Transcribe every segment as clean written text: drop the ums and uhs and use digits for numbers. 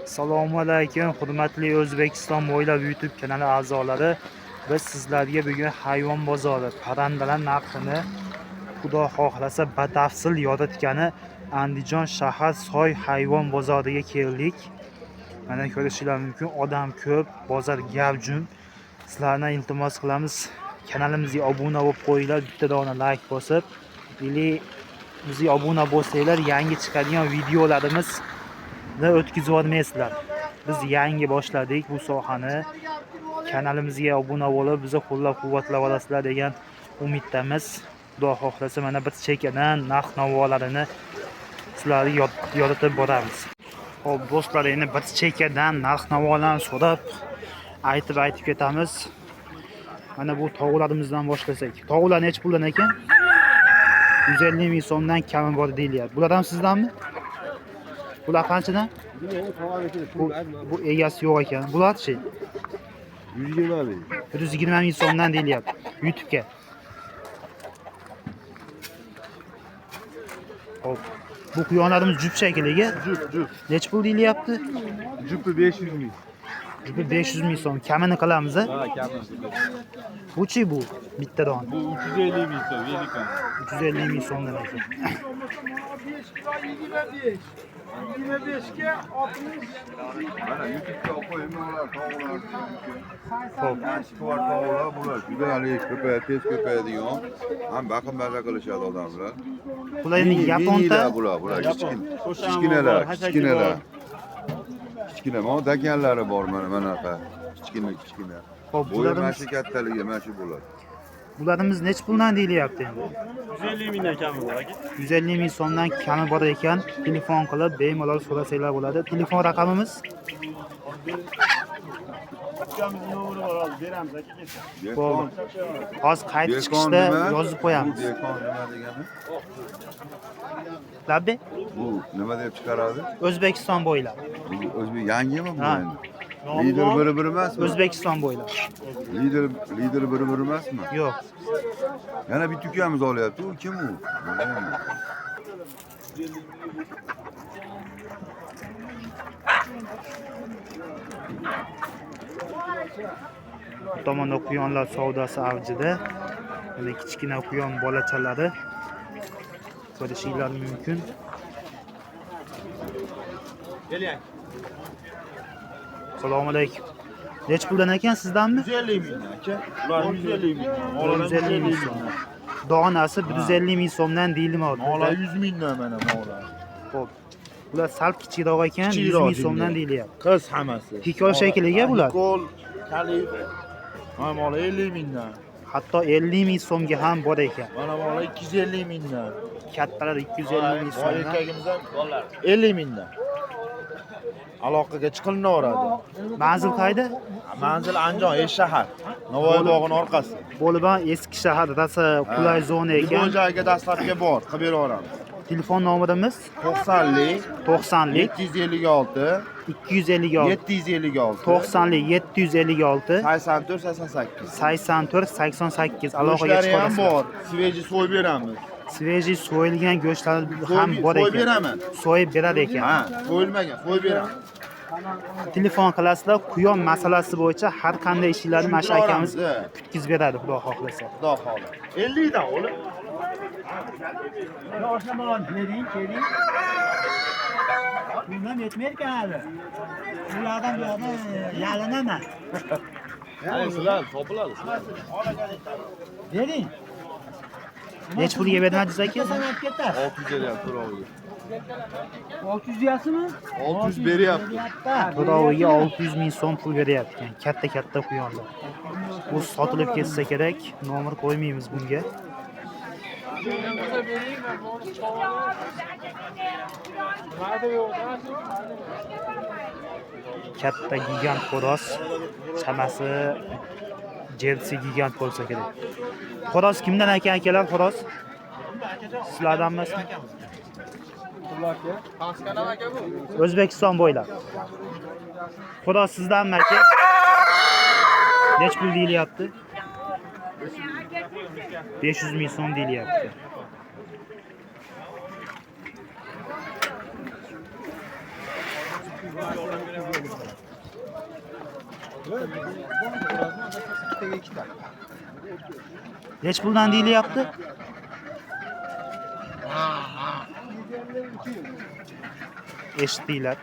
Assalomu alaykum, hurmatli O'zbekiston bo'ylab YouTube kanali a'zolari. Biz sizlarga bugun hayvon bozori, parrandalar narxini Xudo xohlasa batafsil yoritgani Andijon shahar Soy hayvon bozoriga keldik. Mana ko'rishingiz mumkin, odam ko'p, bozor gavjum. Sizlardan iltimos qilamiz, kanalimizga obuna bo'lib qo'yinglar, bitta dona like bosib, bizga obuna bo'lsanglar, yangi chiqadigan videolarimiz o'tkazib yubormaysizlar. Biz yangi boshladik bu sohani. Kanalimizga obuna bo'lib, bizni qo'llab-quvvatlab olasizlar degan umiddamiz. Xudo xohlasa mana bir chekkadan narx-navolarini sizlarga yoritib boramiz. Xo'p, do'stlar, endi bir chekkadan narx-navolarni so'rab aytib ketamiz. Mana bu tovuqlarimizdan boshlasak. Tovuqlar necha puldan ekan? 150 ming so'mdan kami bor deyilyapti. Bular ham sizdanmi? Bular qanchadan? Bu egasi yo'q ekan. Bular-chi? 120 ming. 120 ming so'mdan deyilyapti YouTube'ga. Hop. Bu quyonlarimiz jup shakliga. Jup. Necha pul deyilyapti? Jupi 500 ming. Jupi 500 ming so'm. Kamini qilamiz, a? Ha, kamini. Bu-chi bu bitta don. Bu 350 ming so'm, yenikan. 350 ming so'mdan ekan. 25'ke 60. Mana YouTube'ga qo'ymalar, tovuqlar. Xo'p. Eski tovuqlar bular. Juda hali tez ko'payadigan. Ham baqim-baqa qilishadi odamlar. Bular endi yaponda. Bular kichkinalar. Kichkina, mana dakanlari bor mana bunaqa. Kichkina. Xo'p, Bo'yi mana shu kattaligi mana shu bo'ladi. Bularimiz necha puldan deyilyapti endi? 150 mingdan kami bor aka. 150 ming so'mdan kami bor ekan. Telefon qilib bemalol so'rasanglar bo'ladi. Telefon raqamimiz Ukamizning nomeri bor, hozir beramiz aka. Bekon. hozir qaytib chiqishda yozib qo'yamiz. Bekon nima degani? Labbi? Bu nima deb chiqaradi? O'zbekiston bo'ylab. Bu o'zbek yangimi bu Ha. endi? Lider bir emasmi? O'zbekiston bo'ylab. Lider bir emasmi? Yo'q. Yana bitta ukamiz olyapti. U kim u? Tomonda quyonlar savdosi avjida. Mana kichkina quyon bolachalari ko'rishingiz mumkin. Keling. Assalomu alaykum. Necha puldan ekan sizdanmi? 150 ming aka. Ular 150 ming. 150 ming so'm. Donasi 150 ming so'mdan deyilmoqda. Mola 100 mingdan mana mola. Xo'p. Bular sal kichikroq ekan, 100 ming so'mdan deyilyapti. Qiz hammasi. Hikoya shakliga bular. Kol, kalib. Ha, mola 50 mingdan. Hatto 50 ming so'mga ham bor ekan. Mana mola 250 mingdan. Kattalar 250 ming so'mdan. Erkagimizdan 50 mingdan. Aloqaga chiqilinaveradi. Manzil qayda? Manzil Andijon, Eshshahar. Navoiy bog'ining orqasi. Bo'liban eski shahar rasa qulay zona ekan. Bu joyga dastlabki bor, qilib beraveramiz. Telefon nomerimiz 90lik 90lik 756 256 756 90lik 756 84 88. 84 88 aloqaga Go'shtlari ham chiqasizlar. bor. Sveji so'yib beramiz. Sveji so'yilgan go'shtlar ham bor So'yib ekan. beraman. So'yib beradi ekan. Ha, so'yilmagan, so'yib beraman. Telefon qilasizlar, quyon masalasi bo'yicha har qanday ishlarni mana shu akamiz kutkizib beradi, xudo xohlasa. Xudo xohlasa. 50 dan o'lim. Keling. Bundan yetmaydi hali. Bu yoqdan bu yoqdan yalinaman. Sizlar topiladi. Bering. Necha pulga bermadingiz aka? Sanab ketadi. 600 beryapti to'roviga. 600 deyapsizmi? 600 beryapti. To'roviga 600 ming so'm pul beryapti ekan. Katta quyonlar. Bu sotilib ketsa kerak, nomer qo'ymaymiz bunga. Katta gigant xo'roz, chamasi Jersey gigant bo'lsa kerak. Xo'roz kimdan ekan akalar xo'roz? Sizlardanmi? O'zbekiston bo'ylab. Xo'roz sizdanmi aka? Necha pul deyilyapti? 500 ming so'm deyilyapti. Nech puldan deyilyapti? Eshitdinglar.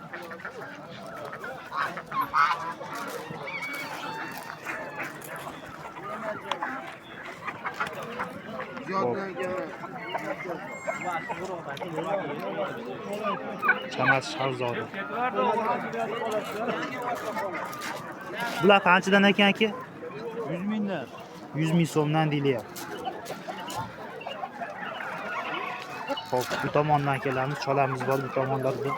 Chamasi Shahzoda. Bular qanchadan ekan aka? 100 mingdan. 100 ming so'mdan deyilyapti. Xo'p, bu tomondan kelamiz, cholamiz bor bu tomonlarda.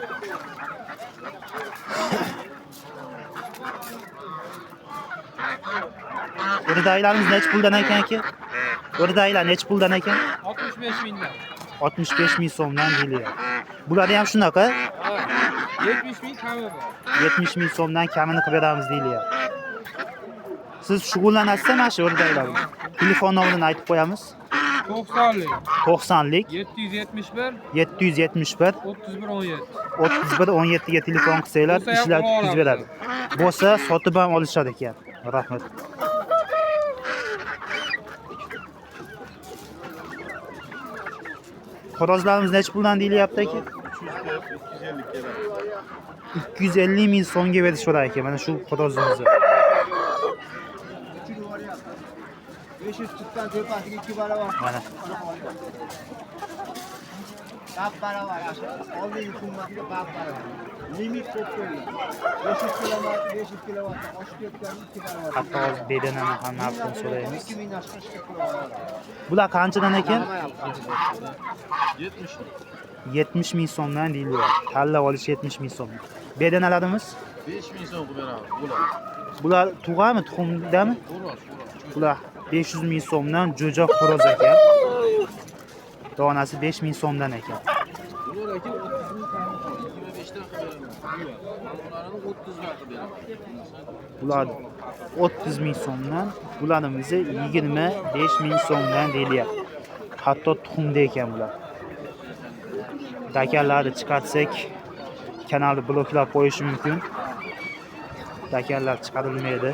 O'rdaklarimiz nech puldan ekan aka? O'rdaklar nech puldan ekan? 65 mingdan. 65 ming so'mdan deyilyapti. Bular ham shunaqa? 70 ming kami bor. 70 ming so'mdan kamini qilib beramiz deyilyapti. Siz shug'ullanasizmi mana shu o'rdaklar bilan? Telefon nomerini aytib qo'yamiz. 90lik, 90lik 771, 771 31 17. 31 17 ga telefon qilsanglar Bo'lsa ham ishlar qilib tutkazib beradi. Bo'lsa sotib ham olishadi ekan. Rahmat. Xorozlarimiz nech puldan deyilyapti aka? 250 ming so'mga berishar ekan mana shu xorozimizni. 500 tutgan tepasiga 2 barobar. Mana. Bab barobar. Oldingi qimmatga bab barobar. Limit qo'yib qo'ying. 500 kilovatr, 500 kilovatr oshib ketgan 2 barobar. Hatto hozir bedanani ham narxini so'raymiz. 2000 dan chiqishga kilovatr. Bular qanchadan ekan? 70 ming. 70 ming so'mdan deyilyapti. Tanlab olish 70 ming so'm. Bedanalarimiz 5 ming so'm qilib beramiz. Bular. bular tug'ami, tuxumdami? Xo'roz. Bular 500 ming so'mdan jo'ja xo'roz ekan. Donasi 5 ming so'mdan ekan. Bular aka 30 ming kami bor. 25 dan qilib beramiz. Ularni 30 ga qilib beramiz. Bular 30 ming so'mdan, bularimizni 25 ming so'mdan deyilyapti. Hatto tuxumda ekan bular. Dakarlarni chiqarsak, kanalni bloklab qo'yish mumkin. Dakarlar chiqarilmaydi.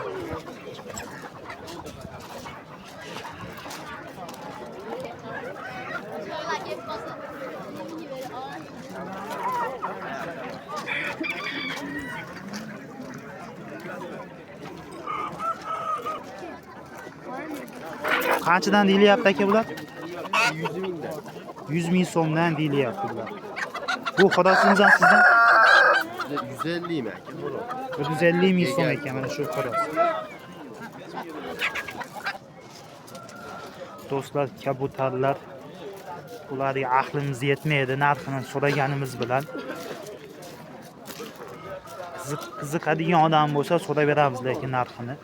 Qanchadan deyilyapti aka bular? 100 mingdan. 100 ming so'mdan deyilyapti bular. Bu xorozimizdan sizdan 150 mi aka? Xo'roz. 150 ming so'm ekan mana shu xoroz. Do'stlar, kabutarlar ularga aqlimiz yetmaydi narxini so'raganimiz bilan. Qiziqadigan odam bo'lsa so'raveramiz lekin narxini.